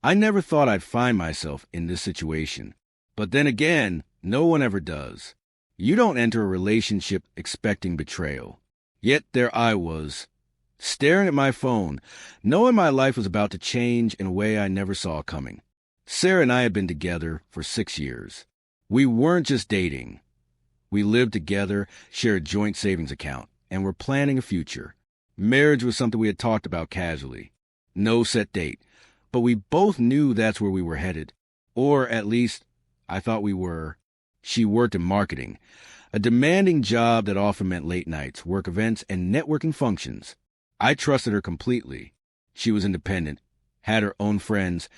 I never thought I'd find myself in this situation. But then again, no one ever does. You don't enter a relationship expecting betrayal. Yet there I was, staring at my phone, knowing my life was about to change in a way I never saw coming. Sarah and I had been together for 6 years. We weren't just dating. We lived together, shared a joint savings account, and were planning a future. Marriage was something we had talked about casually. No set date, but we both knew that's where we were headed. Or at least, I thought we were. She worked in marketing, a demanding job that often meant late nights, work events, and networking functions. I trusted her completely. She was independent, had her own friends,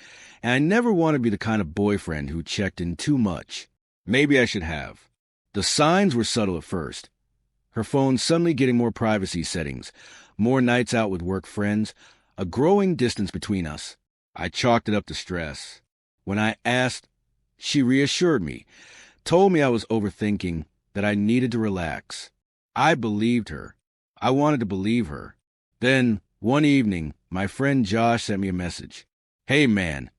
and I never wanted to be the kind of boyfriend who checked in too much. Maybe I should have. The signs were subtle at first. Her phone suddenly getting more privacy settings, more nights out with work friends, a growing distance between us. I chalked it up to stress. When I asked, she reassured me, told me I was overthinking, that I needed to relax. I believed her. I wanted to believe her. Then, one evening, my friend Josh sent me a message. Hey man,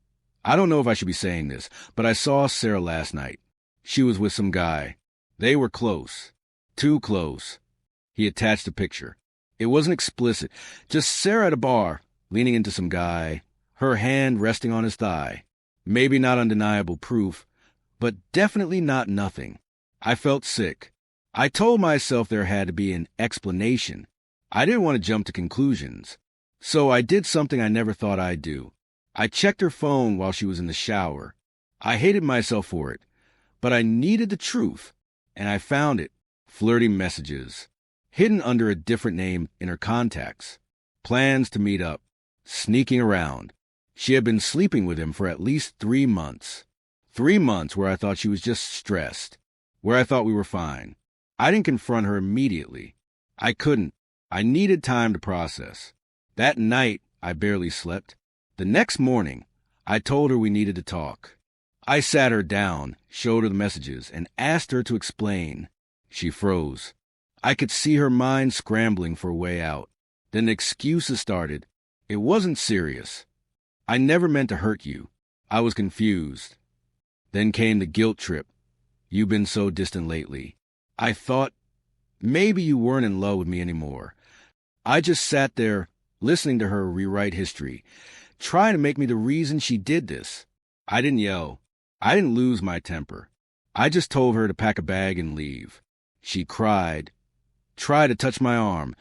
I don't know if I should be saying this, but I saw Sarah last night. She was with some guy. They were close. Too close. He attached a picture. It wasn't explicit, just Sarah at a bar, leaning into some guy, her hand resting on his thigh. Maybe not undeniable proof, but definitely not nothing. I felt sick. I told myself there had to be an explanation. I didn't want to jump to conclusions. So I did something I never thought I'd do. I checked her phone while she was in the shower. I hated myself for it, but I needed the truth, and I found it. Flirty messages, hidden under a different name in her contacts. Plans to meet up, sneaking around. She had been sleeping with him for at least 3 months. 3 months where I thought she was just stressed, where I thought we were fine. I didn't confront her immediately. I couldn't. I needed time to process. That night, I barely slept. The next morning, I told her we needed to talk. I sat her down, showed her the messages, and asked her to explain. She froze. I could see her mind scrambling for a way out. Then the excuses started. It wasn't serious. I never meant to hurt you. I was confused. Then came the guilt trip. You've been so distant lately. I thought maybe you weren't in love with me anymore. I just sat there, listening to her rewrite history, trying to make me the reason she did this. I didn't yell. I didn't lose my temper. I just told her to pack a bag and leave. She cried, tried to touch my arm,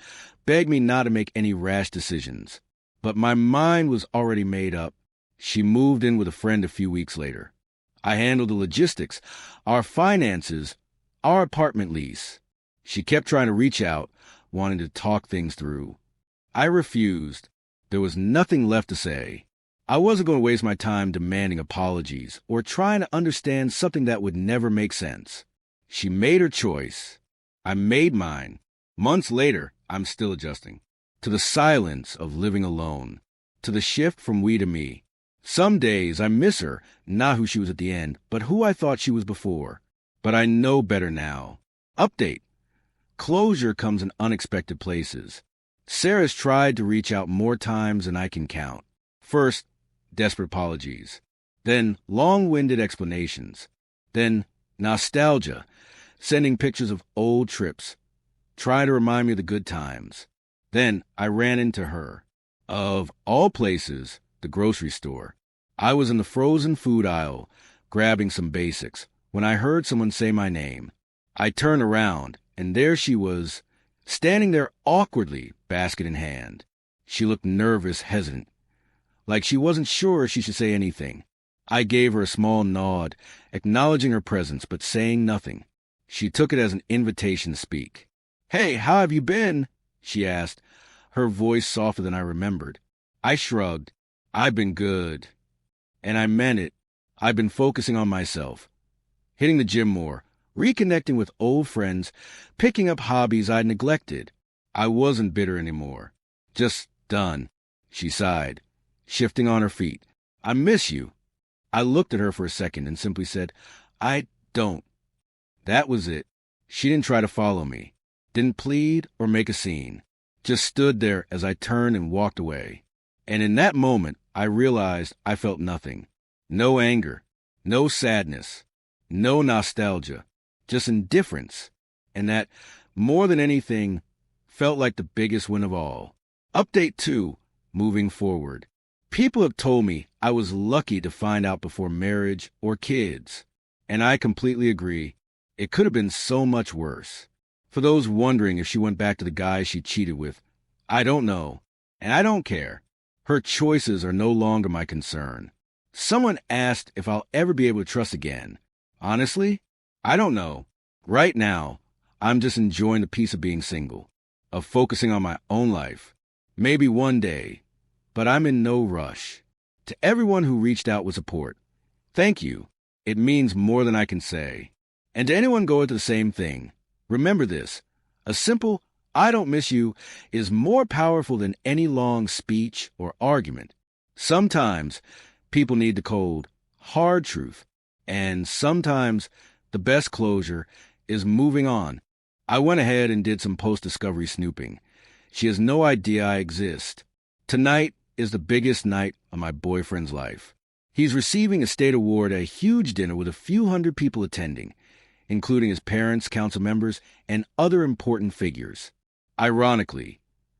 begged me not to make any rash decisions. But my mind was already made up. She moved in with a friend a few weeks later. I handled the logistics, our finances, our apartment lease. She kept trying to reach out, wanting to talk things through. I refused. There was nothing left to say. I wasn't going to waste my time demanding apologies or trying to understand something that would never make sense. She made her choice. I made mine. Months later, I'm still adjusting. To the silence of living alone. To the shift from we to me. Some days I miss her, not who she was at the end, but who I thought she was before. But I know better now. Update. Closure comes in unexpected places. Sarah's tried to reach out more times than I can count. First, desperate apologies. Then, long-winded explanations. Then, nostalgia, sending pictures of old trips, trying to remind me of the good times. Then, I ran into her. Of all places, the grocery store. I was in the frozen food aisle, grabbing some basics, when I heard someone say my name. I turned around, and there she was, standing there awkwardly, basket in hand. She looked nervous, hesitant, like she wasn't sure she should say anything. I gave her a small nod, acknowledging her presence, but saying nothing. She took it as an invitation to speak. "Hey, how have you been?" she asked, her voice softer than I remembered. I shrugged. "I've been good." And I meant it. I've been focusing on myself, hitting the gym more, reconnecting with old friends, picking up hobbies I'd neglected. I wasn't bitter anymore. Just done. She sighed, shifting on her feet. "I miss you." I looked at her for a second and simply said, "I don't." That was it. She didn't try to follow me, didn't plead or make a scene, just stood there as I turned and walked away. And in that moment, I realized I felt nothing. No anger, no sadness, no nostalgia, just indifference. And that, more than anything, felt like the biggest win of all. Update 2, moving forward. People have told me I was lucky to find out before marriage or kids. And I completely agree. It could have been so much worse. For those wondering if she went back to the guy she cheated with, I don't know. And I don't care. Her choices are no longer my concern. Someone asked if I'll ever be able to trust again. Honestly, I don't know. Right now, I'm just enjoying the peace of being single, of focusing on my own life. Maybe one day, but I'm in no rush. To everyone who reached out with support, thank you. It means more than I can say. And to anyone going through the same thing, remember this. A simple, I don't miss you, is more powerful than any long speech or argument. Sometimes people need the cold, hard truth. And sometimes the best closure is moving on. I went ahead and did some post-discovery snooping. She has no idea I exist. Tonight is the biggest night of my boyfriend's life. He's receiving a state award at a huge dinner with a few hundred people attending, including his parents, council members, and other important figures. Ironically,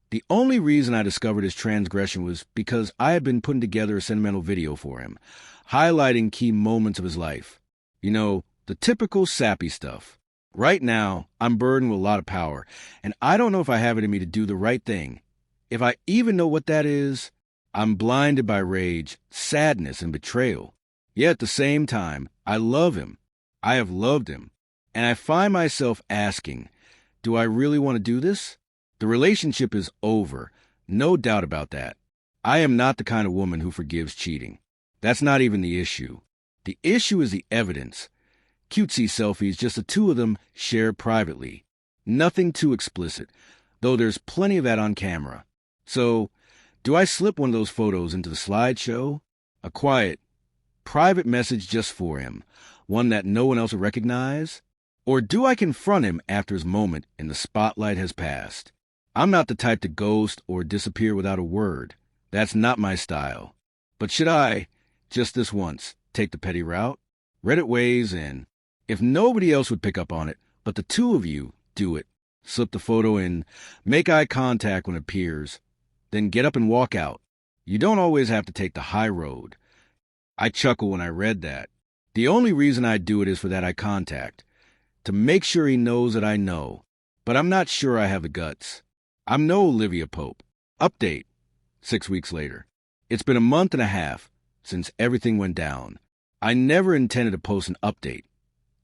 the only reason I discovered his transgression was because I had been putting together a sentimental video for him, highlighting key moments of his life. You know, the typical sappy stuff. Right now, I'm burdened with a lot of power, and I don't know if I have it in me to do the right thing. If I even know what that is, I'm blinded by rage, sadness, and betrayal. Yet at the same time, I love him. I have loved him. And I find myself asking, do I really want to do this? The relationship is over. No doubt about that. I am not the kind of woman who forgives cheating. That's not even the issue. The issue is the evidence. Cutesy selfies, just the two of them shared privately. Nothing too explicit, though there's plenty of that on camera. So, do I slip one of those photos into the slideshow? A quiet, private message just for him, one that no one else will recognize? Or do I confront him after his moment and the spotlight has passed? I'm not the type to ghost or disappear without a word. That's not my style. But should I, just this once, take the petty route? Reddit weighs in. If nobody else would pick up on it, but the two of you, do it. Slip the photo in, make eye contact when it appears, then get up and walk out. You don't always have to take the high road. I chuckle when I read that. The only reason I do it is for that eye contact, to make sure he knows that I know, but I'm not sure I have the guts. I'm no Olivia Pope. Update, 6 weeks later. It's been a month and a half since everything went down. I never intended to post an update.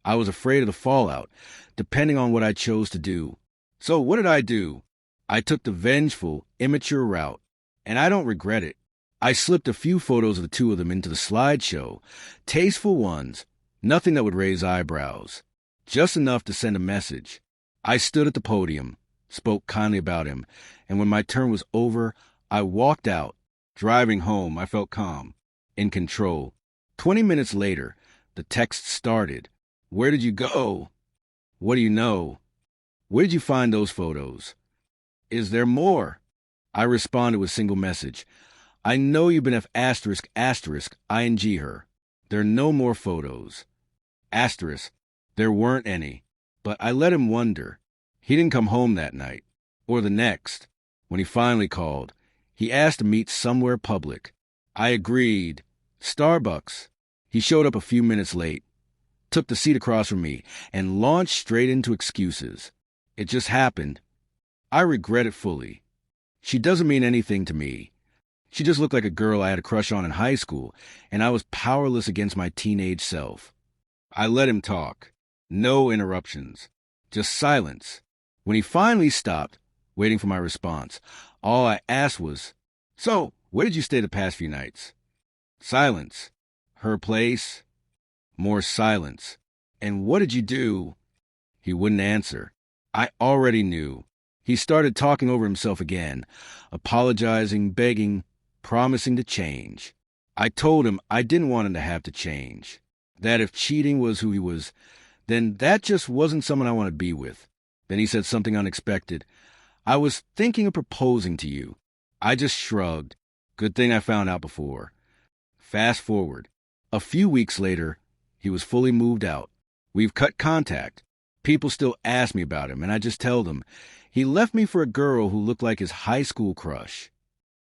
I was afraid of the fallout, depending on what I chose to do. So what did I do? I took the vengeful, immature route, and I don't regret it. I slipped a few photos of the two of them into the slideshow, tasteful ones, nothing that would raise eyebrows, just enough to send a message. I stood at the podium, spoke kindly about him, and when my turn was over, I walked out. Driving home, I felt calm, in control. 20 minutes later, the text started. Where did you go? What do you know? Where did you find those photos? Is there more? I responded with a single message. I know you've been ***ing her. There are no more photos. There weren't any. But I let him wonder. He didn't come home that night, or the next. When he finally called, he asked to meet somewhere public. I agreed. Starbucks. He showed up a few minutes late, took the seat across from me, and launched straight into excuses. It just happened. I regret it fully. She doesn't mean anything to me. She just looked like a girl I had a crush on in high school, and I was powerless against my teenage self. I let him talk. No interruptions. Just silence. When he finally stopped, waiting for my response, all I asked was, "So, where did you stay the past few nights?" Silence. Her place? More silence. "And what did you do?" He wouldn't answer. I already knew. He started talking over himself again, apologizing, begging, promising to change. I told him I didn't want him to have to change. That if cheating was who he was, then that just wasn't someone I want to be with. Then he said something unexpected. "I was thinking of proposing to you." I just shrugged. Good thing I found out before. Fast forward. A few weeks later, he was fully moved out. We've cut contact. People still ask me about him, and I just tell them, he left me for a girl who looked like his high school crush.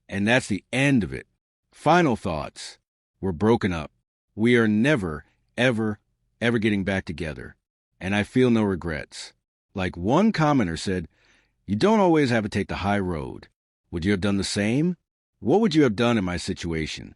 And that's the end of it. Final thoughts. We're broken up. We are never, ever, ever getting back together. And I feel no regrets. Like one commenter said, you don't always have to take the high road. Would you have done the same? What would you have done in my situation?